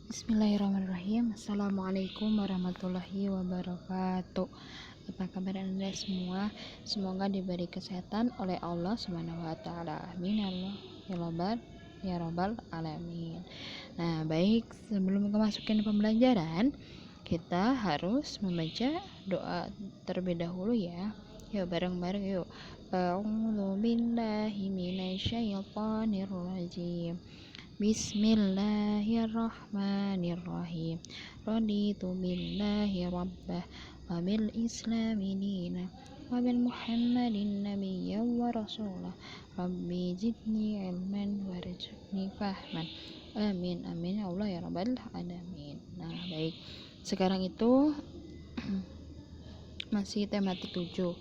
Bismillahirrahmanirrahim. Assalamualaikum warahmatullahi wabarakatuh. Apa kabar Anda semua? Semoga diberi kesehatan oleh Allah Subhanahu wa taala. Amin ya Allah ya rabbal alamin. Nah, baik, sebelum kita masukin pembelajaran, kita harus membaca doa terlebih dahulu ya. Yuk bareng-bareng yuk. A'udzu billahi minasyaitonir rajim. Bismillahirrahmanirrahim. Raditu billahi rabbah wa bil islami dina wa bil muhammadin nabiyyan wa rasulah. Rabbi zidni ilman warzuqni fahman. Amin amin ya Allah ya rabbal alamin. Nah, baik. Sekarang itu masih tematik 7,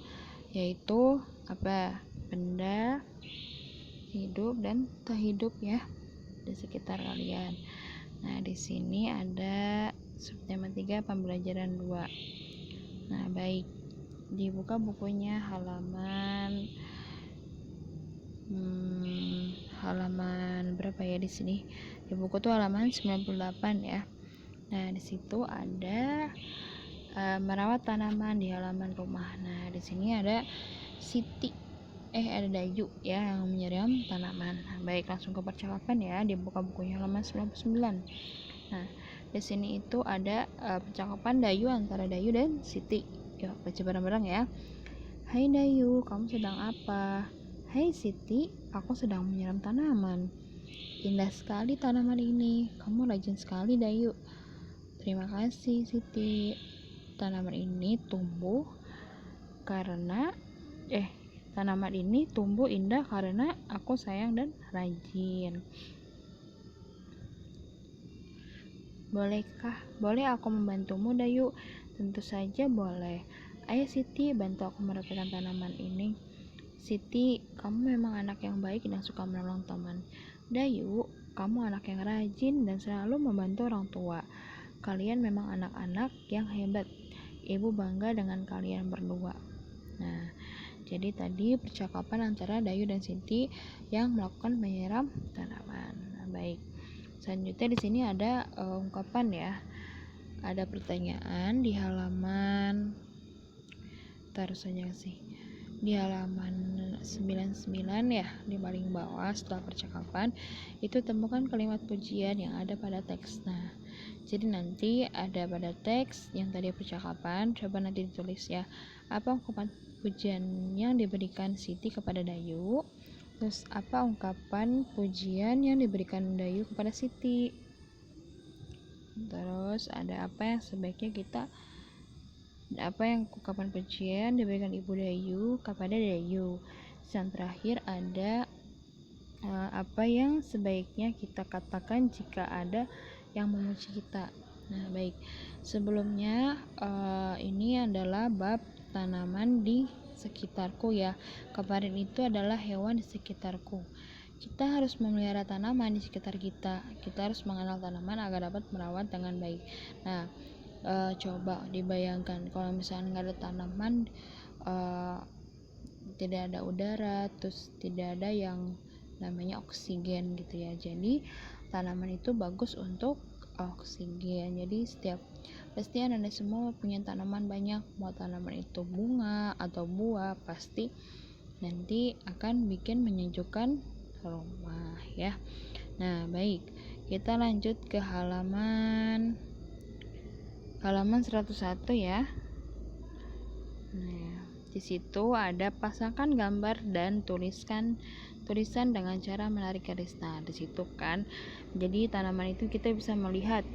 yaitu apa? Benda hidup dan tak hidup ya di sekitar kalian. Nah, di sini ada subtema 3 pembelajaran 2. Nah, baik. Dibuka bukunya halaman berapa ya di sini? Di buku tuh halaman 98 ya. Nah, di situ ada merawat tanaman di halaman rumah. Nah, di sini ada Siti ada Dayu ya yang menyiram tanaman. Nah, baik, langsung ke percakapan ya. Dibuka bukunya halaman 99. Nah, di sini itu ada percakapan Dayu antara Dayu dan Siti. Yuk baca bareng-bareng ya. Hai Dayu, kamu sedang apa? Hai Siti, aku sedang menyiram tanaman. Indah sekali tanaman ini. Kamu rajin sekali Dayu. Terima kasih Siti. Tanaman ini tumbuh indah karena aku sayang dan rajin. Boleh aku membantumu Dayu? Tentu saja boleh. Ayo Siti, bantu aku merapikan tanaman ini. Siti, kamu memang anak yang baik dan suka menolong teman. Dayu, kamu anak yang rajin dan selalu membantu orang tua. Kalian memang anak-anak yang hebat. Ibu bangga dengan kalian berdua. Nah, jadi tadi percakapan antara Dayu dan Siti yang melakukan menyiram tanaman. Nah, baik. Selanjutnya di sini ada ungkapan ya. Ada pertanyaan di halaman di halaman 99 ya, di paling bawah setelah percakapan itu temukan kalimat pujian yang ada pada teks. Nah, jadi nanti ada pada teks yang tadi percakapan, coba nanti ditulis ya. Apa ungkapan pujian yang diberikan Siti kepada Dayu? Terus apa ungkapan pujian yang diberikan Dayu kepada Siti? Terus ada apa yang ungkapan pujian diberikan Ibu Dayu kepada Dayu. Yang terakhir ada apa yang sebaiknya kita katakan jika ada yang memuji kita. Nah, baik. Sebelumnya ini adalah bab tanaman di sekitarku ya. Kemarin itu adalah hewan di sekitarku. Kita harus memelihara tanaman di sekitar kita. Kita harus mengenal tanaman agar dapat merawat dengan baik. Nah, coba dibayangkan kalau misalnya nggak ada tanaman, tidak ada udara, terus tidak ada yang namanya oksigen gitu ya. Jadi tanaman itu bagus untuk oksigen. Jadi pasti Anda semua punya tanaman banyak, mau tanaman itu bunga atau buah, pasti nanti akan bikin menyejukkan rumah ya. Nah, baik, kita lanjut ke halaman 101 ya. Nah, di situ ada pasangkan gambar dan tulisan dengan cara menarik garis. Nah, di situ kan, jadi tanaman itu kita bisa melihat.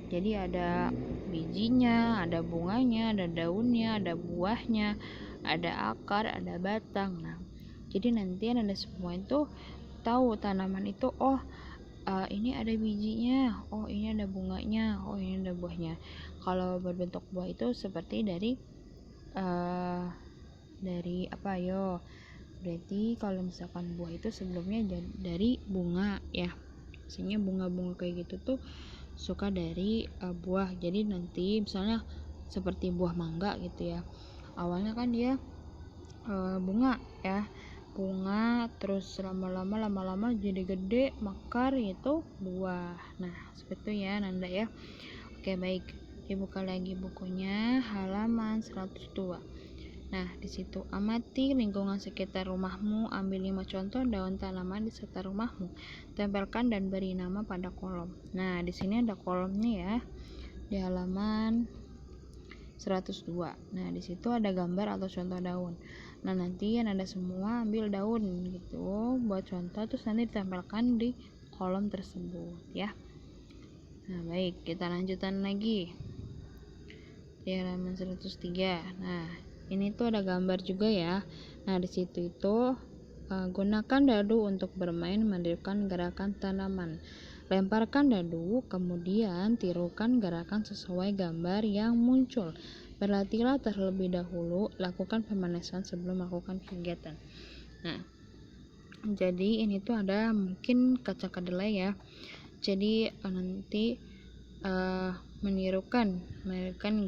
Jadi ada bijinya, ada bunganya, ada daunnya, ada buahnya, ada akar, ada batang. Nah, jadi nanti Anda semua itu tahu tanaman itu, ini ada bijinya, ini ada bunganya, ini ada buahnya. Kalau berbentuk buah itu seperti dari apa yo? Berarti kalau misalkan buah itu sebelumnya dari bunga ya. Biasanya bunga-bunga kayak gitu tuh suka dari buah. Jadi nanti misalnya seperti buah mangga gitu ya. Awalnya kan dia bunga ya. bunga, terus lama-lama jadi gede, mekar, itu buah. Nah, seperti itu ya Nanda ya. Oke, baik. Dibuka lagi bukunya, halaman 102. Nah, di situ amati lingkungan sekitar rumahmu, ambil 5 contoh daun tanaman di sekitar rumahmu. Tempelkan dan beri nama pada kolom. Nah, di sini ada kolomnya ya. Di halaman 102. Nah, di situ ada gambar atau contoh daun. Nah, nanti yang ada semua ambil daun gitu buat contoh, terus nanti ditempelkan di kolom tersebut ya. Nah, baik, kita lanjutkan lagi di halaman 103. Nah, ini tuh ada gambar juga ya. Nah, di situ itu gunakan dadu untuk bermain menirukan gerakan tanaman. Lemparkan dadu, kemudian tirukan gerakan sesuai gambar yang muncul. Berlatihlah terlebih dahulu, lakukan pemanasan sebelum melakukan kegiatan. Nah, jadi ini tuh ada mungkin kacang kedelai ya. Jadi nanti menirukan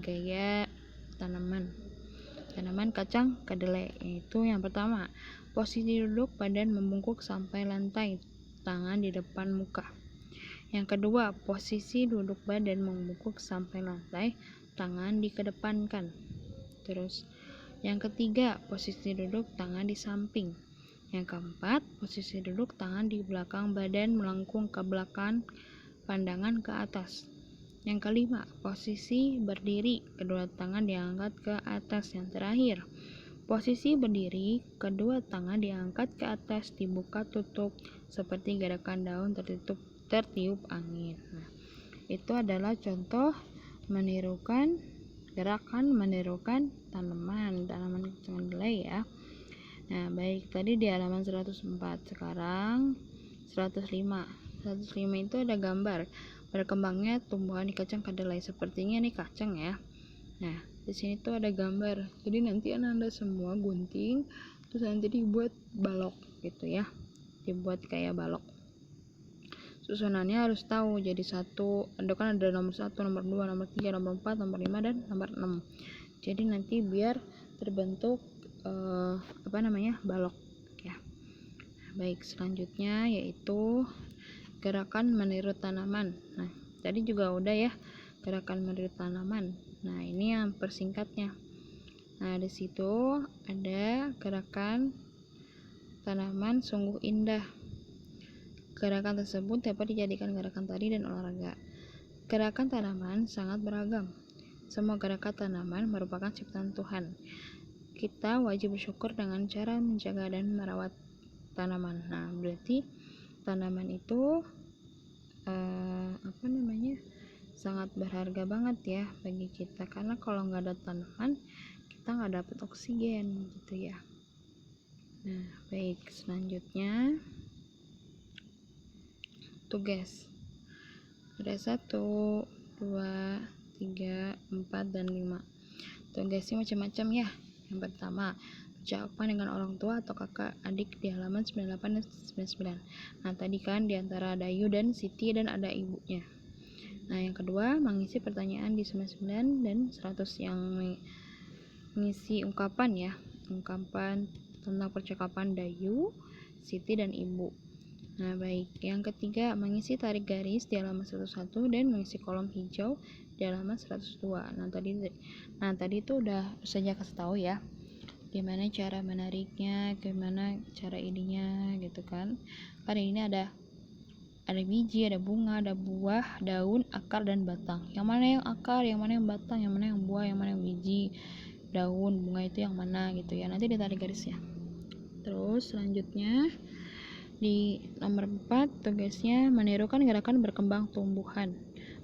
gaya tanaman kacang kedelai. Itu yang pertama, posisi duduk, badan membungkuk sampai lantai, tangan di depan muka. Yang kedua, posisi duduk, badan membungkuk sampai lantai, tangan dikedepankan. Terus yang ketiga, posisi duduk, tangan di samping. Yang keempat, posisi duduk, tangan di belakang badan melengkung ke belakang, pandangan ke atas. Yang kelima, posisi berdiri, kedua tangan diangkat ke atas. Yang terakhir, posisi berdiri, kedua tangan diangkat ke atas, dibuka tutup seperti gerakan daun tertiup angin. Nah, itu adalah contoh gerakan menirukan tanaman kacang kedelai ya. Nah, baik, tadi di halaman 104. Sekarang 105. 105 itu ada gambar berkembangnya tumbuhan di kacang kedelai. Sepertinya ini kacang ya. Nah, di sini tuh ada gambar. Jadi nanti Anda semua gunting, terus nanti dibuat balok gitu ya. Dibuat kayak balok. Susunannya harus tahu, jadi satu, kan ada nomor 1, nomor 2, nomor 3, nomor 4, nomor 5, dan nomor 6. Jadi nanti biar terbentuk balok ya. Baik, selanjutnya yaitu gerakan meniru tanaman. Nah, tadi juga udah ya, gerakan meniru tanaman. Nah, ini yang persingkatnya. Nah, di situ ada gerakan tanaman sungguh indah. Gerakan tersebut dapat dijadikan gerakan tari dan olahraga. Gerakan tanaman sangat beragam. Semua gerakan tanaman merupakan ciptaan Tuhan. Kita wajib bersyukur dengan cara menjaga dan merawat tanaman. Nah, berarti tanaman itu sangat berharga banget ya bagi kita, karena kalau nggak ada tanaman kita nggak dapat oksigen gitu ya. Nah, baik, selanjutnya tugas. Ada 1, 2, 3, 4, dan 5. Tugasnya macam-macam ya. Yang pertama, ucapan dengan orang tua atau kakak adik di halaman 98 dan 99. Nah, tadi kan diantara ada Yu dan Siti dan ada ibunya. Nah, yang kedua, mengisi pertanyaan di 99 dan 100 yang mengisi ungkapan ya. Ungkapan tentang percakapan Dayu, Siti, dan ibu. Nah, baik. Yang ketiga, mengisi tarik garis di halaman 101 dan mengisi kolom hijau di halaman 102. Nah, tadi itu udah saja kasih tahu ya. Gimana cara menariknya, gimana cara ininya gitu kan. Karena ini ada biji, ada bunga, ada buah, daun, akar, dan batang. Yang mana yang akar, yang mana yang batang, yang mana yang buah, yang mana yang biji, daun, bunga itu yang mana gitu ya. Nanti ditarik garisnya. Terus selanjutnya di nomor 4 tugasnya menirukan gerakan berkembang tumbuhan.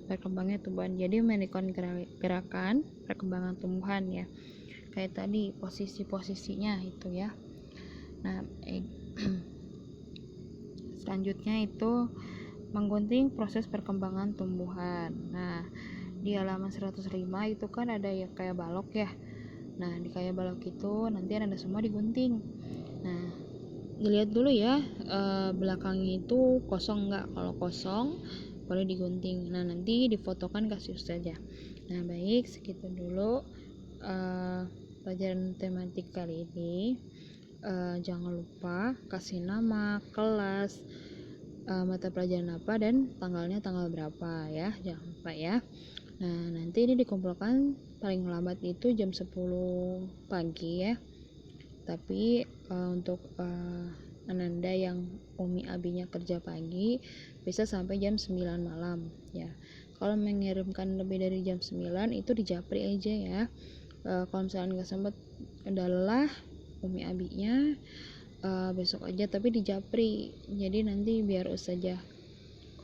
Berkembangnya tumbuhan. Jadi menirukan gerakan perkembangan tumbuhan ya. Kayak tadi posisi-posisinya itu ya. Nah, selanjutnya itu menggunting proses perkembangan tumbuhan. Nah, di halaman 105 itu kan ada ya kayak balok ya. Nah, di kayak balok itu nanti ada semua digunting. Nah, dilihat dulu ya belakangnya itu kosong nggak. Kalau kosong boleh digunting. Nah, nanti difotokan kasih saja. Nah, baik, segitu dulu pelajaran tematik kali ini. jangan lupa kasih nama, kelas, mata pelajaran apa, dan tanggalnya tanggal berapa ya, jangan lupa ya. Nah, nanti ini dikumpulkan paling lambat itu jam 10 pagi ya. Tapi untuk Ananda yang Umi Abinya kerja pagi bisa sampai jam 9 malam ya. Kalau mengirimkan lebih dari jam 9 itu di Japri aja ya. Kalau misalnya nggak sempet adalah Umi Abinya besok aja tapi di Japri. Jadi nanti biar Ustazah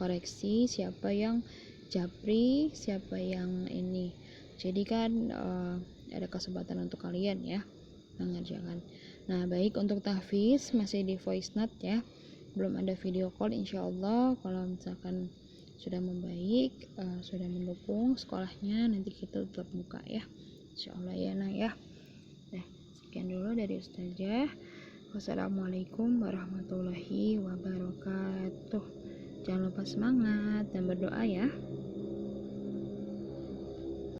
koreksi siapa yang Japri, siapa yang ini. Jadi kan ada kesempatan untuk kalian ya mengerjakan. Nah, baik untuk tahfiz masih di voice note ya. Belum ada video call insyaallah. Kalau misalkan sudah membaik, sudah mendukung sekolahnya, nanti kita tetap buka ya. Insyaallah ya nah ya. Nah, sekian dulu dari Ustazah. Wassalamualaikum warahmatullahi wabarakatuh. Jangan lupa semangat dan berdoa ya.